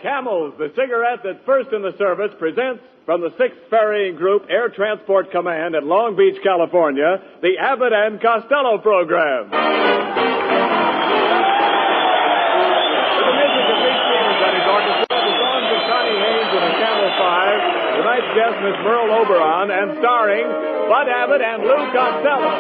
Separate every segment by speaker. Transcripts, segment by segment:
Speaker 1: Camels, the cigarette that's first in the service, presents from the 6th Ferrying Group Air Transport Command at Long Beach, California, the Abbott and Costello program. With the music of Pete Stevens and his orchestra, the songs of Connie Haynes and the Camel Five, tonight's guest, Miss Merle Oberon, and starring Bud Abbott and Lou Costello.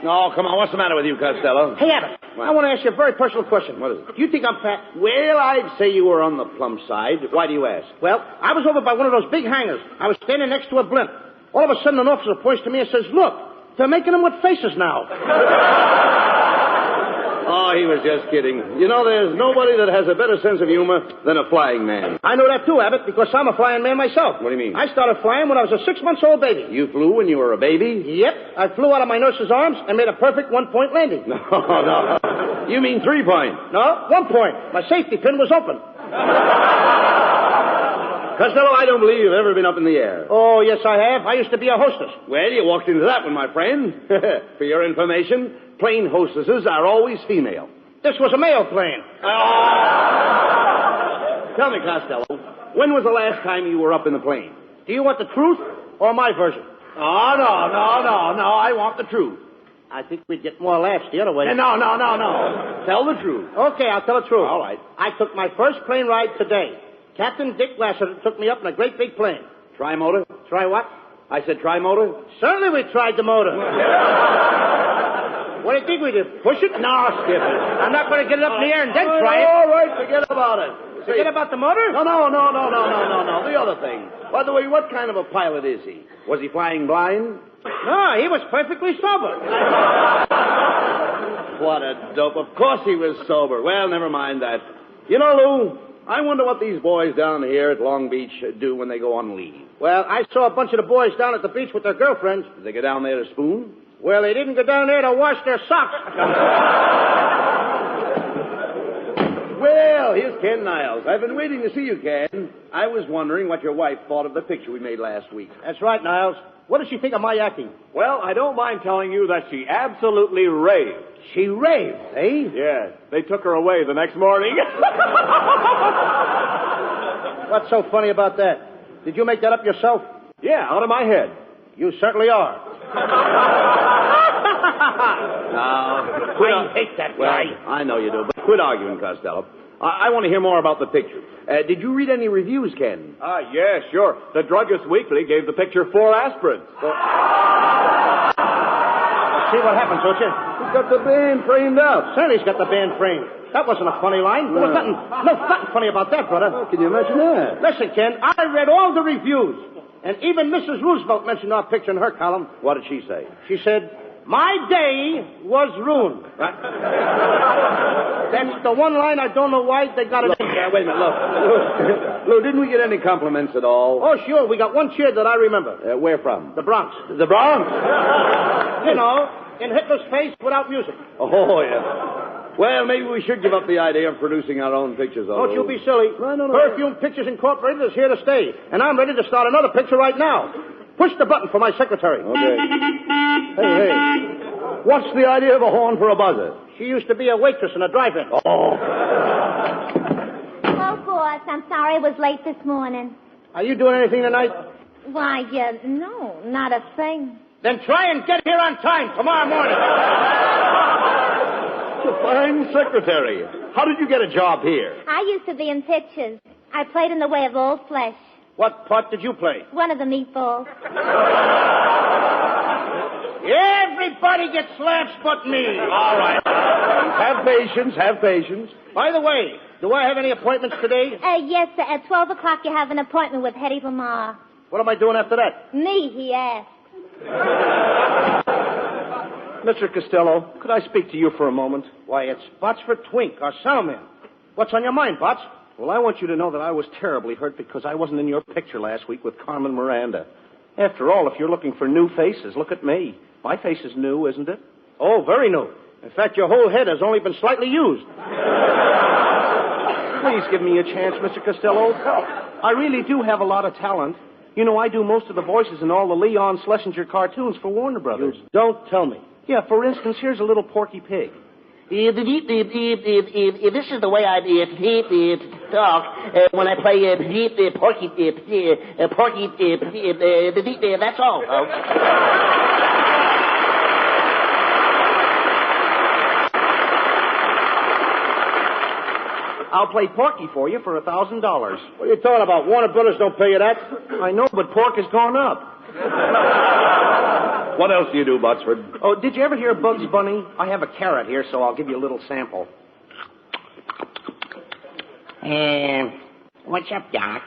Speaker 2: Oh, come on. What's the matter with you, Costello?
Speaker 3: Hey, Abbott, I want to ask you a very personal question.
Speaker 2: What is it?
Speaker 3: Do you think I'm fat?
Speaker 2: Well, I'd say you were on the plump side. Why do you ask?
Speaker 3: Well, I was over by one of those big hangars. I was standing next to a blimp. All of a sudden, an officer points to me and says, "Look, they're making them with faces now."
Speaker 2: Oh, he was just kidding. You know, there's nobody that has a better sense of humor than a flying man.
Speaker 3: I know that too, Abbott, because I'm a flying man myself.
Speaker 2: What do you mean?
Speaker 3: I started flying when I was a 6-month-old baby.
Speaker 2: You flew when you were a baby?
Speaker 3: Yep. I flew out of my nurse's arms and made a perfect 1-point landing.
Speaker 2: No. You mean 3-point?
Speaker 3: No, 1 point. My safety pin was open.
Speaker 2: Costello, I don't believe you've ever been up in the air.
Speaker 3: Oh, yes, I have. I used to be a hostess.
Speaker 2: Well, you walked into that one, my friend. For your information, plane hostesses are always female.
Speaker 3: This was a male plane.
Speaker 2: Tell me, Costello, when was the last time you were up in the plane?
Speaker 3: Do you want the truth or my version?
Speaker 2: Oh, no. I want the truth.
Speaker 3: I think we'd get more laughs the other way.
Speaker 2: No. Tell the truth.
Speaker 3: Okay, I'll tell the truth.
Speaker 2: All right.
Speaker 3: I took my first plane ride today. Captain Dick Lassiter took me up in a great big plane.
Speaker 2: Tri-motor?
Speaker 3: Try what?
Speaker 2: I said tri-motor?
Speaker 3: Certainly we tried the motor. What do you think we did? Push it? No, skip it. I'm not going to get it up in the air and then try it.
Speaker 2: All right, forget about it.
Speaker 3: Forget about the motor?
Speaker 2: No. The other thing. By the way, what kind of a pilot is he? Was he flying blind?
Speaker 3: No, he was perfectly sober.
Speaker 2: What a dope. Of course he was sober. Well, never mind that. You know, Lou, I wonder what these boys down here at Long Beach do when they go on leave.
Speaker 3: Well, I saw a bunch of the boys down at the beach with their girlfriends.
Speaker 2: Did they go down there to spoon?
Speaker 3: Well, they didn't go down there to wash their socks.
Speaker 2: Well, here's Ken Niles. I've been waiting to see you, Ken. I was wondering what your wife thought of the picture we made last week.
Speaker 3: That's right, Niles. What did she think of my acting?
Speaker 1: Well, I don't mind telling you that she absolutely raved.
Speaker 3: She raved, eh?
Speaker 1: Yes. They took her away the next morning.
Speaker 3: What's so funny about that? Did you make that up yourself?
Speaker 1: Yeah, out of my head.
Speaker 3: You certainly are.
Speaker 2: I hate that guy. Well, I know you do, but quit arguing, Costello. I want to hear more about the picture. Did you read any reviews, Ken?
Speaker 1: Yeah, sure. The Druggist Weekly gave the picture 4 aspirins.
Speaker 3: See what happens, don't you?
Speaker 2: He's got the band framed up.
Speaker 3: Certainly he's got the band framed. That wasn't a funny line. There was nothing funny about that, brother.
Speaker 2: Oh, can you imagine that?
Speaker 3: Listen, Ken, I read all the reviews. And even Mrs. Roosevelt mentioned our picture in her column.
Speaker 2: What did she say?
Speaker 3: She said, "My day was ruined."
Speaker 2: Right.
Speaker 3: That's the one line I don't know why they got it in.
Speaker 2: Wait a minute, look. Lou, didn't we get any compliments at all?
Speaker 3: Oh, sure. We got one cheer that I remember.
Speaker 2: Where from?
Speaker 3: The Bronx.
Speaker 2: The Bronx?
Speaker 3: You know, in Hitler's face without music.
Speaker 2: Oh, yeah. Well, maybe we should give up the idea of producing our own pictures.
Speaker 3: Don't you be silly.
Speaker 2: No.
Speaker 3: Perfume Pictures Incorporated is here to stay. And I'm ready to start another picture right now. Push the button for my secretary.
Speaker 2: Okay. Hey. What's the idea of a horn for a buzzer?
Speaker 3: She used to be a waitress in a drive-in.
Speaker 2: Oh.
Speaker 4: Hello, boss. I'm sorry I was late this morning.
Speaker 3: Are you doing anything tonight?
Speaker 4: Why, no, not a thing.
Speaker 3: Then try and get here on time tomorrow morning.
Speaker 2: It's a fine secretary. How did you get a job here?
Speaker 4: I used to be in pictures. I played in The Way of All Flesh.
Speaker 3: What part did you play?
Speaker 4: One of the meatballs.
Speaker 3: Everybody gets laughs but me.
Speaker 2: All right. Have patience.
Speaker 3: By the way, do I have any appointments today?
Speaker 4: Yes, sir. At 12 o'clock you have an appointment with Hedy Lamarr.
Speaker 3: What am I doing after that?
Speaker 4: Me, he asked.
Speaker 3: Mr. Costello, could I speak to you for a moment? Why, it's Botsford Twink, our soundman. What's on your mind, Bots?
Speaker 5: Well, I want you to know that I was terribly hurt because I wasn't in your picture last week with Carmen Miranda. After all, if you're looking for new faces, look at me. My face is new, isn't it?
Speaker 3: Oh, very new. In fact, your whole head has only been slightly used.
Speaker 5: Please give me a chance, Mr. Costello. I really do have a lot of talent. You know, I do most of the voices in all the Leon Schlesinger cartoons for Warner Brothers.
Speaker 3: You don't tell me.
Speaker 5: Yeah, for instance, here's a little Porky Pig.
Speaker 6: This is the way I talk when I play Porky. That's all, folks.
Speaker 5: I'll play Porky for you for $1,000.
Speaker 3: What are you talking about? Warner Brothers don't pay you that.
Speaker 5: I know, but pork has gone up.
Speaker 2: What else do you do, Botsford?
Speaker 5: Oh, did you ever hear Bugs Bunny? I have a carrot here, so I'll give you a little sample.
Speaker 6: What's up, Doc?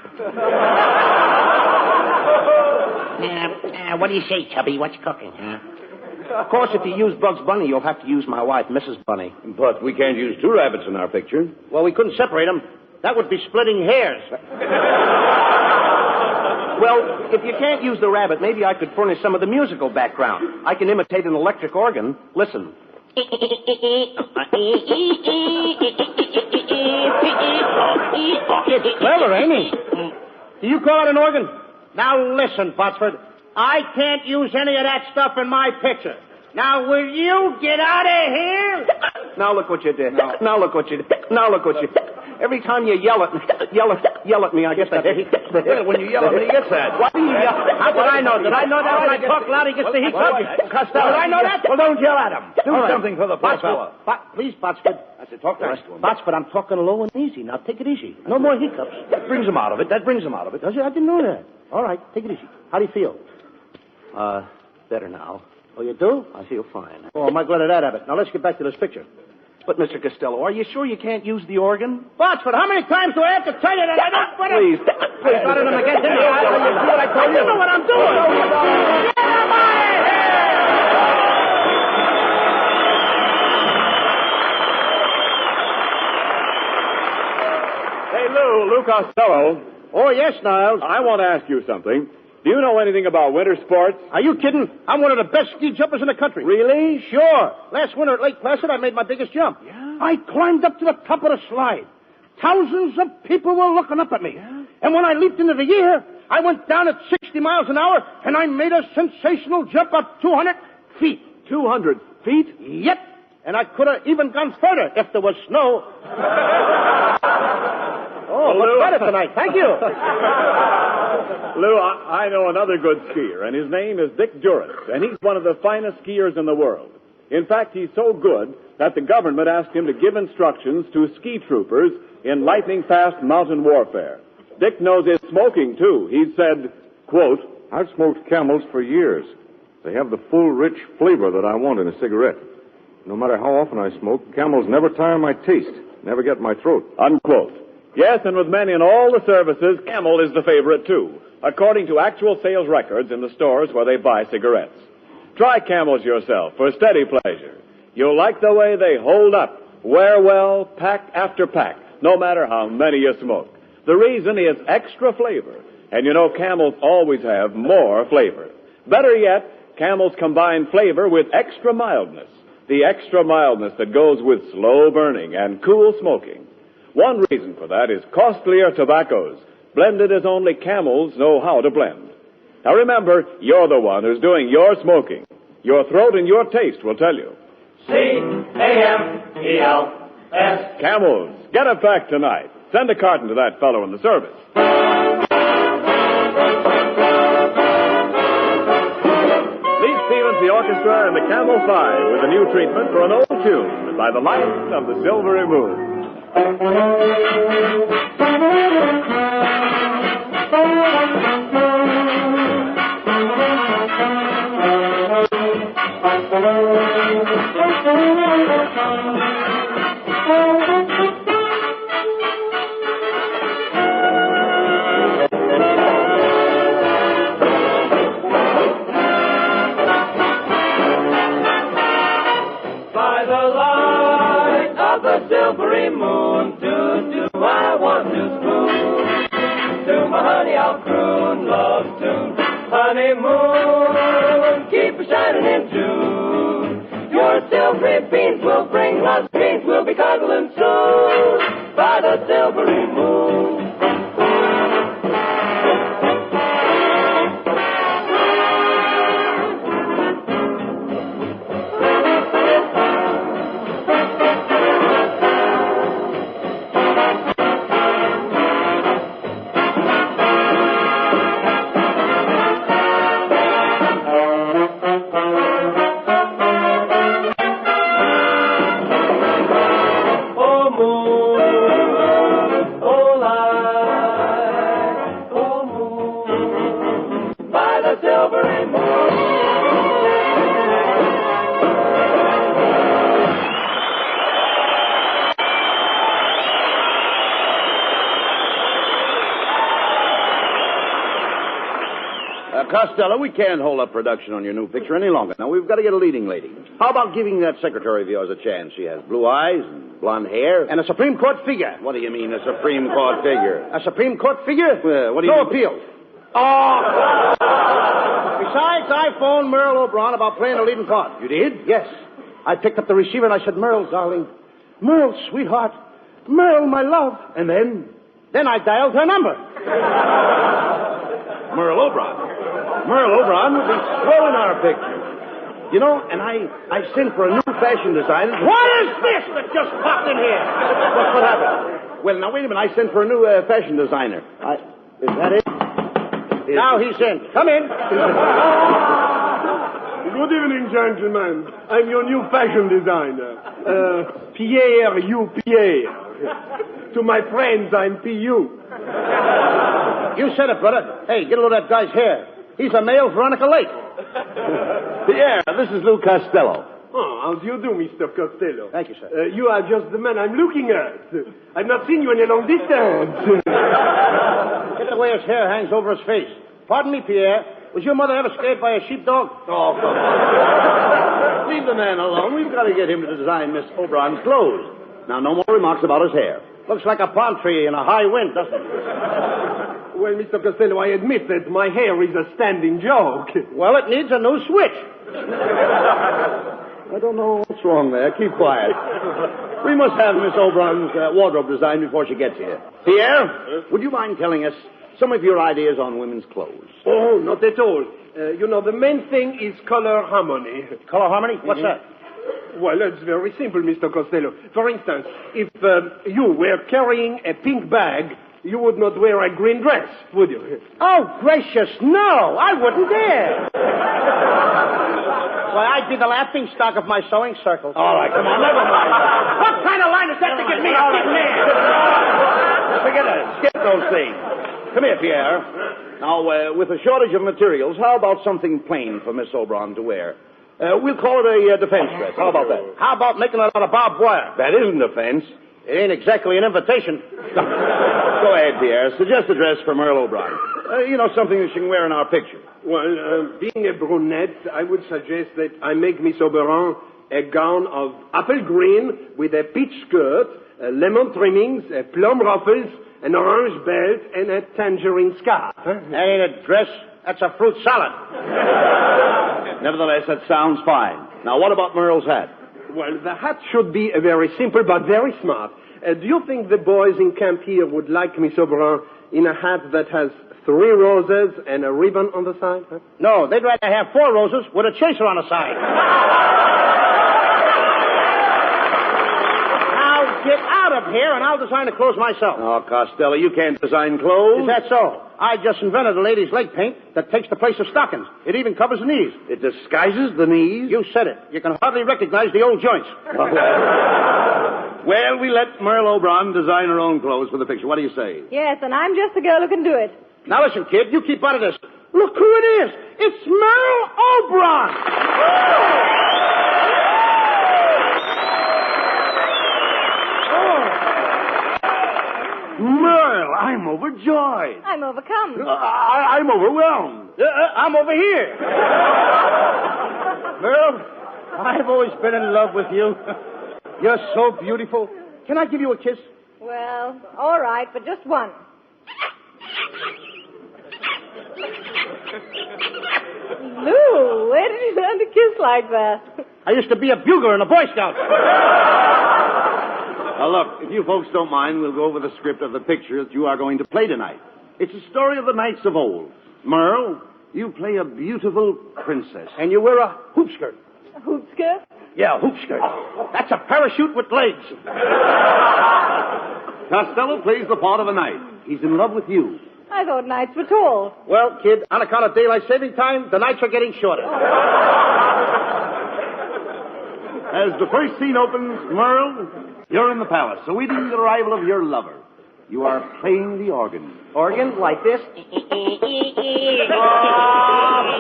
Speaker 6: What do you say, Chubby? What's cooking, huh?
Speaker 5: Of course, if you use Bugs Bunny, you'll have to use my wife, Mrs. Bunny.
Speaker 2: But we can't use two rabbits in our picture.
Speaker 3: Well, we couldn't separate them. That would be splitting hairs.
Speaker 5: Well, if you can't use the rabbit, maybe I could furnish some of the musical background. I can imitate an electric organ. Listen.
Speaker 3: Clever, ain't he? Do you call it an organ? Now listen, Botsford. I can't use any of that stuff in my picture. Now, will you get out of here?
Speaker 5: Now look what you did. Now look what you did. Now look what you did. Every time you yell at me, I get the hiccups.
Speaker 2: When you yell at me, he gets that.
Speaker 5: Why do you yell?
Speaker 3: How did I know? Did I know that when I talk loud, he gets the hiccups?
Speaker 2: Costello.
Speaker 3: Did I know that?
Speaker 2: Well, don't yell at him. Do
Speaker 3: All right.
Speaker 2: something for the poor fellow.
Speaker 3: Please, Botsford.
Speaker 2: I said, talk nice to him.
Speaker 3: Botsford, I'm talking low and easy. Now, take it easy. No more hiccups.
Speaker 2: That brings him out of it. That brings him out of it.
Speaker 3: Does it? I didn't know that. All right, take it easy. How do you feel?
Speaker 5: Better now.
Speaker 3: Oh, you do?
Speaker 5: I feel fine.
Speaker 3: Oh, am I glad of that, Abbott. Now, let's get back to this picture.
Speaker 5: But, Mr. Costello, are you sure you can't use the organ?
Speaker 3: Botsford, how many times do I have to tell you that I don't...
Speaker 5: Please.
Speaker 3: Please, not in them again. Didn't you? You what I told you? I know what I'm doing. Get him out of here!
Speaker 1: Hey, Lou Costello.
Speaker 3: Oh, yes, Niles.
Speaker 1: I want to ask you something. Do you know anything about winter sports?
Speaker 3: Are you kidding? I'm one of the best ski jumpers in the country.
Speaker 1: Really?
Speaker 3: Sure. Last winter at Lake Placid, I made my biggest jump.
Speaker 1: Yeah?
Speaker 3: I climbed up to the top of the slide. Thousands of people were looking up at me.
Speaker 1: Yeah?
Speaker 3: And when I leaped into the air, I went down at 60 miles an hour, and I made a sensational jump of 200 feet.
Speaker 1: 200 feet?
Speaker 3: Yep. And I could have even gone further if there was snow. Oh,
Speaker 1: Lou.
Speaker 3: much better tonight. Thank you.
Speaker 1: Lou, I know another good skier, and his name is Dick Durrance, and he's one of the finest skiers in the world. In fact, he's so good that the government asked him to give instructions to ski troopers in lightning-fast mountain warfare. Dick knows his smoking, too. He said, quote,
Speaker 7: I've smoked Camels for years. They have the full, rich flavor that I want in a cigarette. No matter how often I smoke, Camels never tire my taste, never get my throat.
Speaker 1: unquote. Yes, and with men in all the services, Camel is the favorite, too, according to actual sales records in the stores where they buy cigarettes. Try Camels yourself for steady pleasure. You'll like the way they hold up, wear well, pack after pack, no matter how many you smoke. The reason is extra flavor, and you know Camels always have more flavor. Better yet, Camels combine flavor with extra mildness, the extra mildness that goes with slow burning and cool smoking. One reason for that is costlier tobaccos, blended as only Camels know how to blend. Now remember, you're the one who's doing your smoking. Your throat and your taste will tell you.
Speaker 8: C-A-M-E-L-S.
Speaker 1: Camels, get a pack tonight. Send a carton to that fellow in the service. Lee Stevens, the orchestra, and the Camel 5 with a new treatment for an old tune by the light of the silvery moon.
Speaker 8: By the light of the silvery moon, I want to spoon. To my honey I'll croon love tune. Honeymoon, keep a shining in June. Your silvery beams will bring love's dreams. We'll be cuddling soon by the silvery moon. silvery moon.
Speaker 2: Costello, we can't hold up production on your new picture any longer. Now, we've got to get a leading lady. How about giving that secretary of yours a chance? She has blue eyes and blonde hair.
Speaker 3: And a Supreme Court figure.
Speaker 2: What do you mean, a Supreme Court figure?
Speaker 3: A Supreme Court figure?
Speaker 2: What do you
Speaker 3: No
Speaker 2: mean?
Speaker 3: appeal. Oh! Besides, I phoned Merle Oberon about playing a leading part.
Speaker 2: You did?
Speaker 3: Yes. I picked up the receiver and I said, Merle, darling. Merle, sweetheart. Merle, my love.
Speaker 2: And then?
Speaker 3: Then I dialed her number.
Speaker 2: Merle Oberon. Merle Oberon would be swell in our picture. You know, and I sent for a new fashion designer.
Speaker 3: What is this that just popped in here?
Speaker 2: What happened? Well, now, wait a minute. I sent for a new fashion designer. Is that it?
Speaker 3: Now he's in. Come in.
Speaker 9: Good evening, gentlemen. I'm your new fashion designer. Pierre, you Pierre. To my friends, I'm P.U.
Speaker 3: You said it, brother. Hey, get a load of that guy's hair. He's a male Veronica Lake.
Speaker 2: Pierre, this is Lou Costello.
Speaker 9: Oh, how do you do, Mr. Costello?
Speaker 3: Thank you, sir.
Speaker 9: You are just the man I'm looking at. I've not seen you in a long distance.
Speaker 3: Get the way his hair hangs over his face. Pardon me, Pierre. Was your mother ever scared by a sheepdog?
Speaker 2: Oh, come on. Leave the man alone. We've got to get him to design Miss Oberon's clothes. Now, no more remarks about his hair.
Speaker 3: Looks like a palm tree in a high wind, doesn't it?
Speaker 9: Well, Mr. Costello, I admit that my hair is a standing joke.
Speaker 3: Well, it needs a new switch.
Speaker 2: I don't know what's wrong there. Keep quiet. We must have Miss Oberon's wardrobe designed before she gets here. Pierre, would you mind telling us some of your ideas on women's clothes?
Speaker 9: Oh, not at all. You know, the main thing is color harmony.
Speaker 3: Color harmony? What's that?
Speaker 9: Well, it's very simple, Mr. Costello. For instance, if you were carrying a pink bag, you would not wear a green dress, would you?
Speaker 3: Oh, gracious, no! I wouldn't dare! Why, I'd be the laughing stock of my sewing circle.
Speaker 2: All right, come on, never mind.
Speaker 3: What kind of line is that to get me a big man?
Speaker 2: Forget it. Skip those things. Come here, Pierre. Now, with a shortage of materials, how about something plain for Miss Oberon to wear? We'll call it a defense dress. How about that?
Speaker 3: How about making it out of barbed wire?
Speaker 2: That isn't defense.
Speaker 3: It ain't exactly an invitation.
Speaker 2: Go ahead, Pierre. Suggest a dress for Merle Oberon. You know, something that she can wear in our picture.
Speaker 9: Well, being a brunette, I would suggest that I make Miss Oberon a gown of apple green with a peach skirt, lemon trimmings, plum ruffles, an orange belt, and a tangerine scarf.
Speaker 3: That ain't a dress. That's a fruit salad.
Speaker 2: Nevertheless, that sounds fine. Now, what about Merle's hat?
Speaker 9: Well, the hat should be very simple but very smart. Do you think the boys in camp here would like Miss Oberon in a hat that has 3 roses and a ribbon on the side? Huh?
Speaker 3: No, they'd rather have 4 roses with a chaser on the side. Now, get out of here and I'll design the clothes myself.
Speaker 2: Oh, Costello, you can't design clothes.
Speaker 3: Is that so? I just invented a lady's leg paint that takes the place of stockings. It even covers the knees.
Speaker 2: It disguises the knees?
Speaker 3: You said it. You can hardly recognize the old joints.
Speaker 2: Well, we let Merle Oberon design her own clothes for the picture. What do you say?
Speaker 10: Yes, and I'm just the girl who can do it.
Speaker 3: Now listen, kid, you keep out of this. Look who it is. It's Merle Oberon.
Speaker 2: Merle, I'm overjoyed.
Speaker 10: I'm overcome.
Speaker 2: I'm overwhelmed.
Speaker 3: I'm over here. Merle, I've always been in love with you. You're so beautiful. Can I give you a kiss?
Speaker 10: Well, all right, but just one. Lou, where did you learn to kiss like that?
Speaker 3: I used to be a bugler and a Boy Scout.
Speaker 2: Now, look, if you folks don't mind, we'll go over the script of the picture that you are going to play tonight. It's a story of the knights of old. Merle, you play a beautiful princess.
Speaker 3: And you wear a hoop skirt.
Speaker 10: A hoop skirt?
Speaker 3: Yeah, a hoop skirt. That's a parachute with legs.
Speaker 2: Costello plays the part of a knight. He's in love with you.
Speaker 10: I thought nights were tall.
Speaker 3: Well, kid, on account of daylight saving time, the nights are getting shorter.
Speaker 2: As the first scene opens, Merle, you're in the palace, awaiting the arrival of your lover. You are playing the organ.
Speaker 5: Organ like this?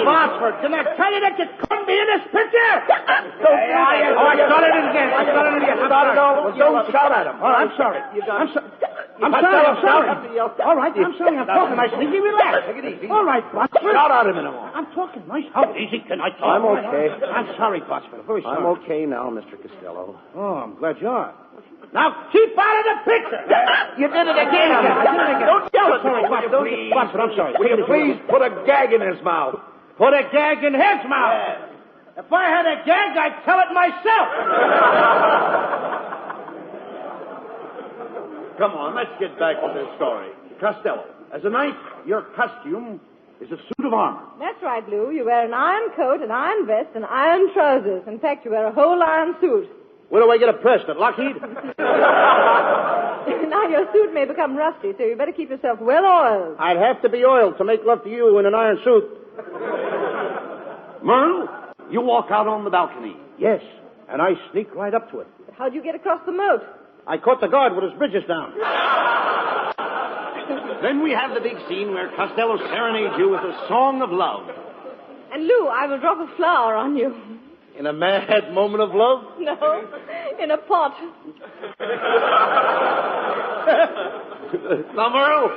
Speaker 3: Botsford, didn't I tell you that you couldn't be in this picture? I started it again.
Speaker 2: Don't shout at him.
Speaker 3: Oh, I'm sorry. I'm sorry. All right, I'm sorry. I'm talking nice and easy. Relax.
Speaker 2: Take it easy.
Speaker 3: All right, Botsford.
Speaker 2: Shout at him in a moment.
Speaker 3: I'm talking nice. How easy can I talk?
Speaker 5: I'm okay.
Speaker 3: I'm sorry, Botsford. I'm very sorry.
Speaker 5: I'm okay now, Mr. Costello.
Speaker 3: Oh, I'm glad you are. Now keep out of the picture.
Speaker 2: You did it again.
Speaker 3: Don't yell at me. Botsford, I'm sorry.
Speaker 2: Will you please put a gag in his mouth?
Speaker 3: Put a gag in his mouth. If I had a gag, I'd tell it myself.
Speaker 2: Come on, let's get back to this story. Costello, as a knight, your costume is a suit of armor.
Speaker 10: That's right, Lou. You wear an iron coat, an iron vest, and iron trousers. In fact, you wear a whole iron suit.
Speaker 3: Where do I get it pressed? At Lockheed?
Speaker 10: Now, your suit may become rusty, so you better keep yourself well oiled.
Speaker 3: I'd have to be oiled to make love to you in an iron suit.
Speaker 2: Merle, you walk out on the balcony.
Speaker 3: Yes, and I sneak right up to it.
Speaker 10: But how'd you get across the moat?
Speaker 3: I caught the guard with his bridges down.
Speaker 2: Then we have the big scene where Costello serenades you with a song of love.
Speaker 10: And, Lou, I will drop a flower on you.
Speaker 3: In a mad moment of love?
Speaker 10: No, in a pot.
Speaker 2: Now, Merle,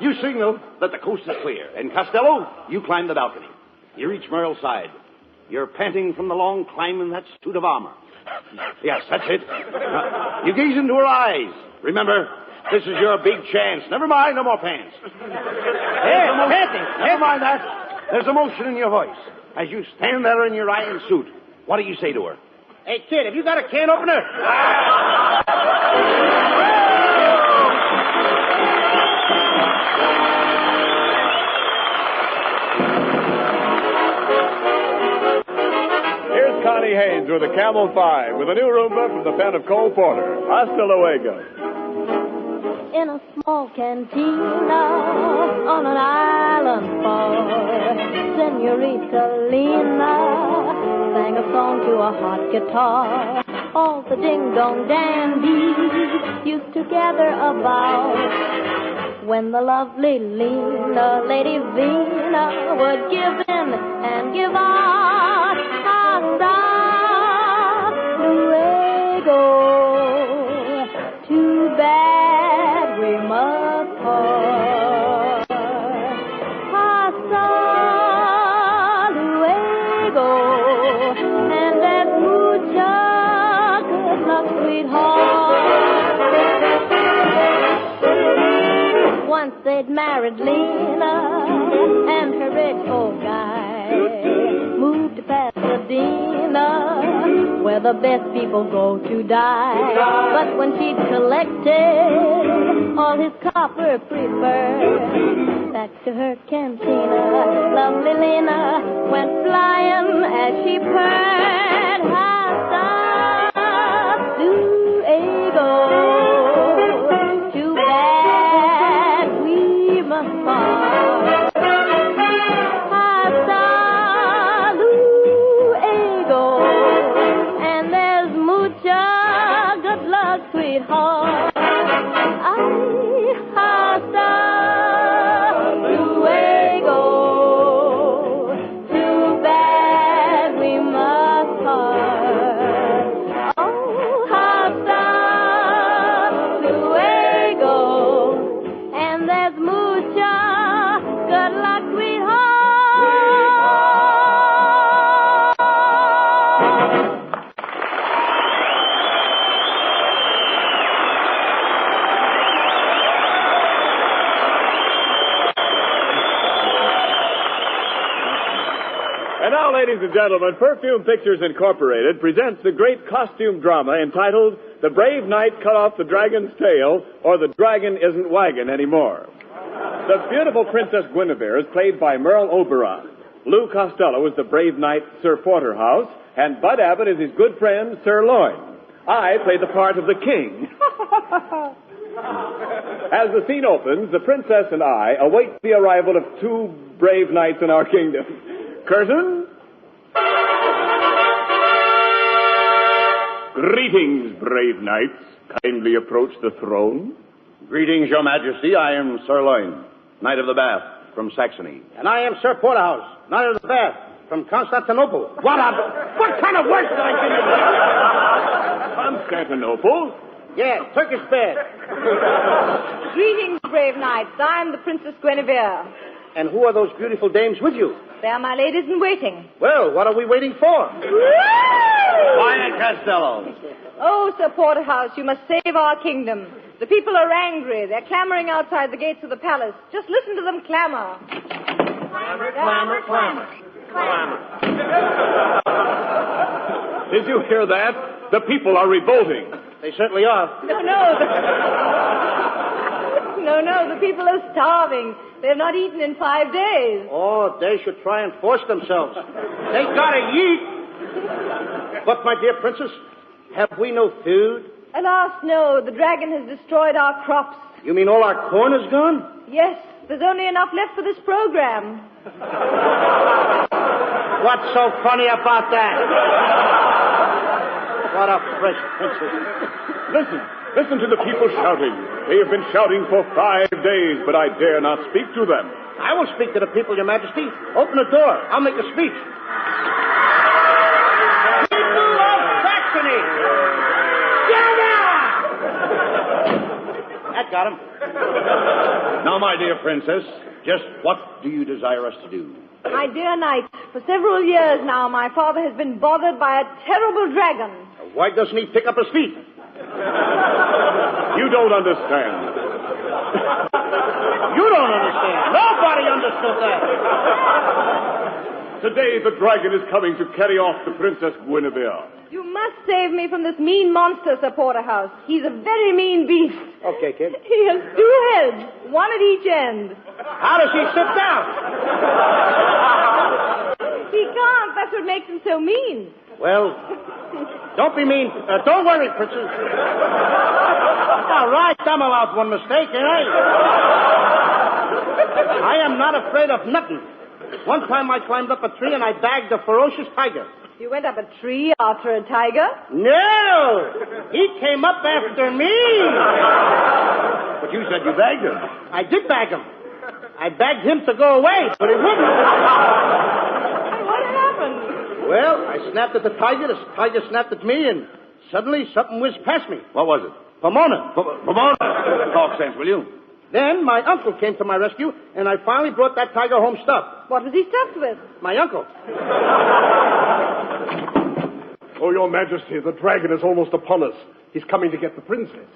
Speaker 2: you signal that the coast is clear. And Costello, you climb the balcony. You reach Merle's side. You're panting from the long climb in that suit of armor. Yes, that's it. You gaze into her eyes. Remember, this is your big chance. Never mind, no more pants. Never mind that. There's emotion in your voice. As you stand there in your iron suit, what do you say to her?
Speaker 3: Hey, kid, have you got a can opener?
Speaker 1: Here's Connie Haynes with a Camel 5 with a new Roomba from the pen of Cole Porter. Hasta luego.
Speaker 4: In a small cantina on an island far, Senorita Lena sang a song to a hot guitar. All the ding-dong dandies used to gather about when the lovely Lena, Lady Vina, would give in and give out. Hasta luego. Too bad we must part. Hasta luego, and that mucha good luck, sweetheart. Once they'd married Lena, and her rich old guy moved to Pasadena, where the best people go to die. But when she'd collected all his copper preferred, back to her cantina, lovely Lena went flying as she purred. Hasta luego. Too bad we must part. Hasta luego. And there's mucha good luck, sweetheart. Ay, hasta luego. Too bad we must part. Oh, hasta luego. And there's mucha good luck, sweetheart.
Speaker 1: And now, ladies and gentlemen, Perfume Pictures Incorporated presents the great costume drama entitled The Brave Knight Cut Off the Dragon's Tail, or The Dragon Isn't Waggin' Anymore. The beautiful Princess Guinevere is played by Merle Oberon. Lou Costello is the brave knight Sir Porterhouse, and Bud Abbott is his good friend Sir Loin. I play the part of the king. As the scene opens, the princess and I await the arrival of two brave knights in our kingdom. Curtain. Greetings, brave knights. Kindly approach the throne.
Speaker 2: Greetings, Your Majesty. I am Sir Loin, Knight of the Bath from Saxony.
Speaker 3: And I am Sir Porterhouse, Knight of the Bath, from Constantinople. What kind of words did I give you?
Speaker 1: Constantinople?
Speaker 3: Yeah, Turkish bed.
Speaker 10: Greetings, brave knights. I am the Princess Guinevere.
Speaker 3: And who are those beautiful dames with you?
Speaker 10: They are my ladies in waiting.
Speaker 3: Well, what are we waiting for?
Speaker 2: Quiet, Costello.
Speaker 10: Oh, Sir Porterhouse, you must save our kingdom. The people are angry. They're clamoring outside the gates of the palace. Just listen to them clamor.
Speaker 8: Clamor, clamor, clamor. Clamor.
Speaker 1: Did you hear that? The people are revolting.
Speaker 3: They certainly are.
Speaker 10: No, the people are starving. They have not eaten in 5 days.
Speaker 3: Oh, they should try and force themselves. They gotta eat. But, my dear princess, have we no food?
Speaker 10: Alas, no. The dragon has destroyed our crops.
Speaker 3: You mean all our corn is gone?
Speaker 10: Yes, there's only enough left for this program.
Speaker 3: What's so funny about that? What a fresh princess.
Speaker 1: Listen to the people shouting. They have been shouting for 5 days, but I dare not speak to them.
Speaker 3: I will speak to the people, Your Majesty. Open the door. I'll make a speech. People of Saxony! That got him.
Speaker 2: Now, my dear princess, just what do you desire us to do?
Speaker 10: My dear knight, for several years now, my father has been bothered by a terrible dragon.
Speaker 3: Why doesn't he pick up his feet?
Speaker 1: You don't understand.
Speaker 3: You don't understand. Nobody understood that.
Speaker 1: Today the dragon is coming to carry off the Princess Guinevere.
Speaker 10: You must save me from this mean monster, Sir Porterhouse. He's a very mean beast.
Speaker 3: Okay, kid.
Speaker 10: He has 2 heads, one at each end.
Speaker 3: How does he sit down?
Speaker 10: He can't. That's what makes him so mean.
Speaker 3: Well, don't be mean. Don't worry, princess. All right, I'm allowed one mistake, ain't I? I am not afraid of nothing. One time I climbed up a tree and I bagged a ferocious tiger.
Speaker 10: You went up a tree after a tiger?
Speaker 3: No! He came up after me!
Speaker 2: But you said you bagged him.
Speaker 3: I did bag him. I begged him to go away, but he wouldn't.
Speaker 10: What happened?
Speaker 3: Well, I snapped at the tiger snapped at me, and suddenly something whizzed past me.
Speaker 2: What was it?
Speaker 3: Pomona.
Speaker 2: Pomona? Talk sense, will you?
Speaker 3: Then my uncle came to my rescue, and I finally brought that tiger home stuffed.
Speaker 10: What was he stuffed with?
Speaker 3: My uncle.
Speaker 9: Oh, Your Majesty, the dragon is almost upon us. He's coming to get the princess.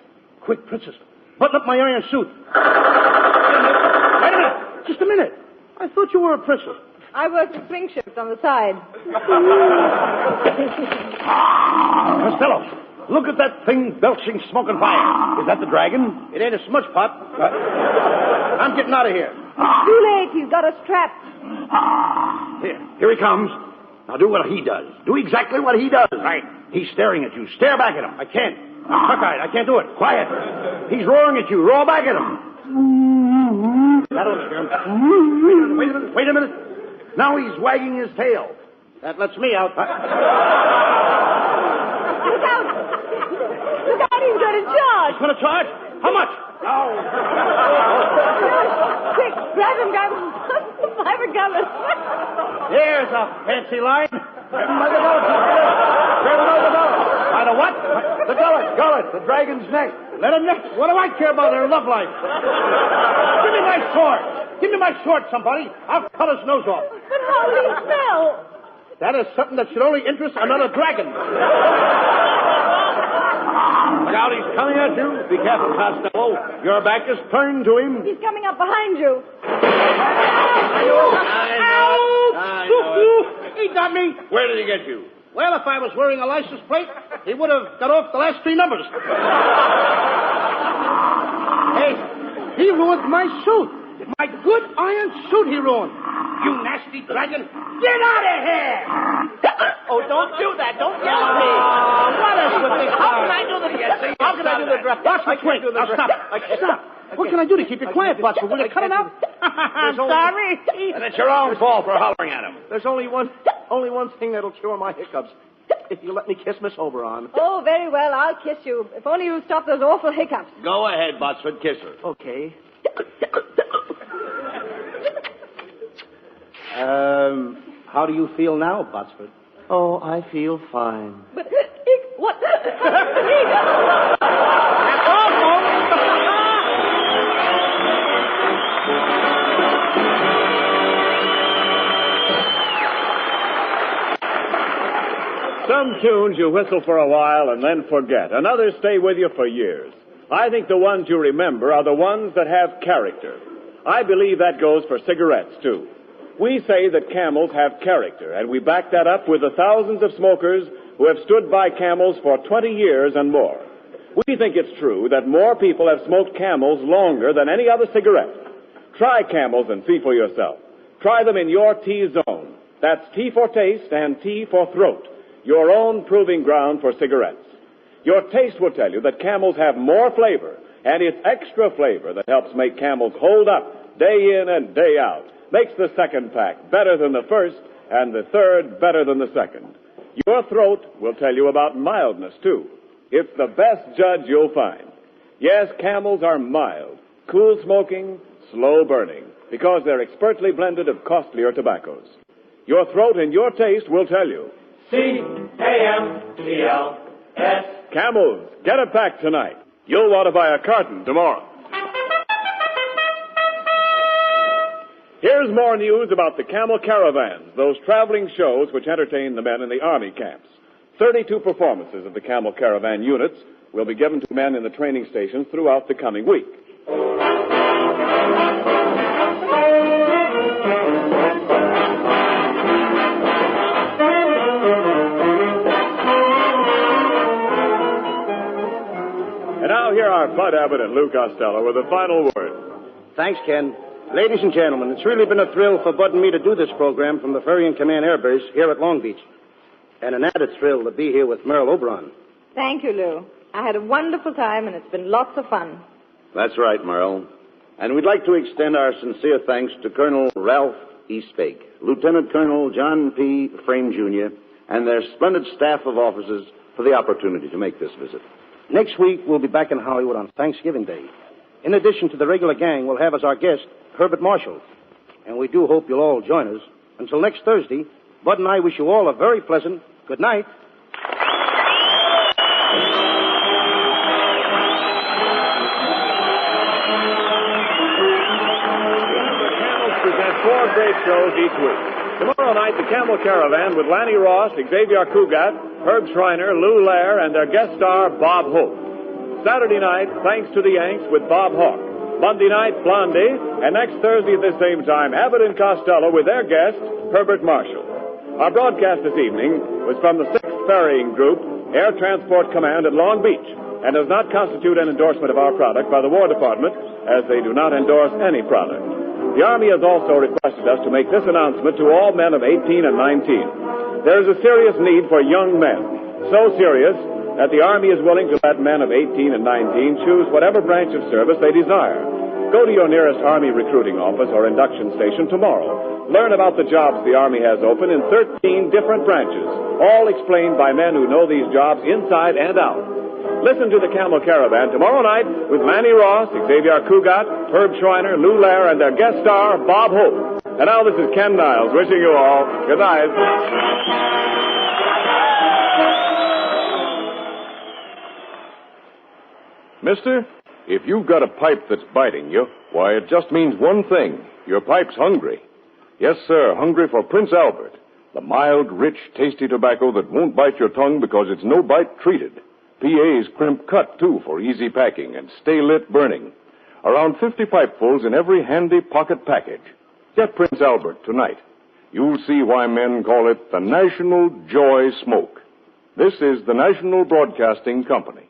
Speaker 3: Quick, princess. Button up my iron suit. Wait a minute. Just a minute. I thought you were a princess.
Speaker 10: I work the swing shifts on the side.
Speaker 2: Costello, look at that thing belching smoke and fire. Is that the dragon?
Speaker 3: It ain't a smudge pot. I'm getting out of here.
Speaker 10: It's too late. He's got us trapped.
Speaker 2: Here he comes. Now do what he does. Do exactly what he does.
Speaker 3: Right.
Speaker 2: He's staring at you. Stare back at him.
Speaker 3: I can't. I'm cockeyed. I can't do it.
Speaker 2: Quiet. He's roaring at you. Roar back at him.
Speaker 3: That'll scare him.
Speaker 2: Wait a minute. Now he's wagging his tail.
Speaker 3: That lets me out.
Speaker 10: Look out! Look out, he's going to charge!
Speaker 3: He's going to charge? How much? Oh.
Speaker 10: Quick, grab him, guys. By the gullet.
Speaker 3: There's a fancy line. Grab him by the gullet. Grab him by the gullet. By the what?
Speaker 2: The gullet. The dragon's neck.
Speaker 3: Let him neck. What do I care about their love life? Give me my sword. Give me my sword, somebody. I'll cut his nose off.
Speaker 10: But how will he smell?
Speaker 3: That is something that should only interest another dragon.
Speaker 2: Look out, he's coming at you. Be careful, Costello. Your back is turned to him.
Speaker 10: He's coming up behind you.
Speaker 3: He got me.
Speaker 2: Where did he get you?
Speaker 3: Well, if I was wearing a license plate, he would have got off the last 3 numbers. Hey, he ruined my suit. My good iron suit he ruined. You nasty dragon. Get out of here!
Speaker 6: Oh, don't do that. Don't yell at me.
Speaker 3: What is with this?
Speaker 6: How can I do the... How can I do the...
Speaker 3: Watch my twink. Now stop. Stop. What can I do to keep you quiet, Butcher? Will you cut it out? I'm sorry.
Speaker 2: And it's your own fault for hollering at him.
Speaker 5: There's only one thing that'll cure my hiccups. You let me kiss Miss Oberon.
Speaker 10: Oh, very well. I'll kiss you. If only you'll stop those awful hiccups.
Speaker 2: Go ahead, Botsford. Kiss her.
Speaker 5: Okay. How do you feel now, Botsford? Oh, I feel fine.
Speaker 10: But, what?
Speaker 1: Some tunes you whistle for a while and then forget, and others stay with you for years. I think the ones you remember are the ones that have character. I believe that goes for cigarettes, too. We say that Camels have character, and we back that up with the thousands of smokers who have stood by Camels for 20 years and more. We think it's true that more people have smoked Camels longer than any other cigarette. Try Camels and see for yourself. Try them in your T-zone. That's T for taste and T for throat. Your own proving ground for cigarettes. Your taste will tell you that Camels have more flavor, and it's extra flavor that helps make Camels hold up day in and day out. Makes the second pack better than the first, and the third better than the second. Your throat will tell you about mildness, too. It's the best judge you'll find. Yes, Camels are mild, cool smoking, slow burning, because they're expertly blended of costlier tobaccos. Your throat and your taste will tell you.
Speaker 8: C-A-M-E-L-S.
Speaker 1: Camels, get a pack tonight. You'll want to buy a carton tomorrow. Here's more news about the Camel Caravans, those traveling shows which entertain the men in the Army camps. 32 performances of the Camel Caravan units will be given to men in the training stations throughout the coming week. And now here are Bud Abbott and Lou Costello with a final word.
Speaker 5: Thanks, Ken. Ladies and gentlemen, it's really been a thrill for Bud and me to do this program from the Ferry and Command Air Base here at Long Beach. And an added thrill to be here with Merle Oberon.
Speaker 10: Thank you, Lou. I had a wonderful time, and it's been lots of fun.
Speaker 2: That's right, Merle. And we'd like to extend our sincere thanks to Colonel Ralph E. Spake, Lieutenant Colonel John P. Frame, Jr., and their splendid staff of officers for the opportunity to make this visit.
Speaker 5: Next week, we'll be back in Hollywood on Thanksgiving Day. In addition to the regular gang, we'll have as our guest Herbert Marshall. And we do hope you'll all join us. Until next Thursday, Bud and I wish you all a very pleasant good night.
Speaker 1: Remember, Camels present 4 great shows each week. Tomorrow night, the Camel Caravan with Lanny Ross, Xavier Cugat, Herb Schreiner, Lou Lair, and their guest star, Bob Hope. Saturday night, Thanks to the Yanks with Bob Hawke. Monday night, Blondie. And next Thursday at the same time, Abbott and Costello with their guest, Herbert Marshall. Our broadcast this evening was from the 6th Ferrying Group, Air Transport Command at Long Beach, and does not constitute an endorsement of our product by the War Department, as they do not endorse any product. The Army has also requested us to make this announcement to all men of 18 and 19. There is a serious need for young men, so serious that the Army is willing to let men of 18 and 19 choose whatever branch of service they desire. Go to your nearest Army recruiting office or induction station tomorrow. Learn about the jobs the Army has open in 13 different branches, all explained by men who know these jobs inside and out. Listen to the Camel Caravan tomorrow night with Lanny Ross, Xavier Cugat, Herb Schreiner, Lou Lair, and their guest star, Bob Hope. And now this is Ken Niles wishing you all good night.
Speaker 7: Mister, if you've got a pipe that's biting you, why, it just means one thing. Your pipe's hungry. Yes, sir, hungry for Prince Albert, the mild, rich, tasty tobacco that won't bite your tongue because it's no-bite treated. PA's crimp cut, too, for easy packing and stay-lit burning. Around 50 pipefuls in every handy pocket package. Get Prince Albert tonight. You'll see why men call it the National Joy Smoke. This is the National Broadcasting Company.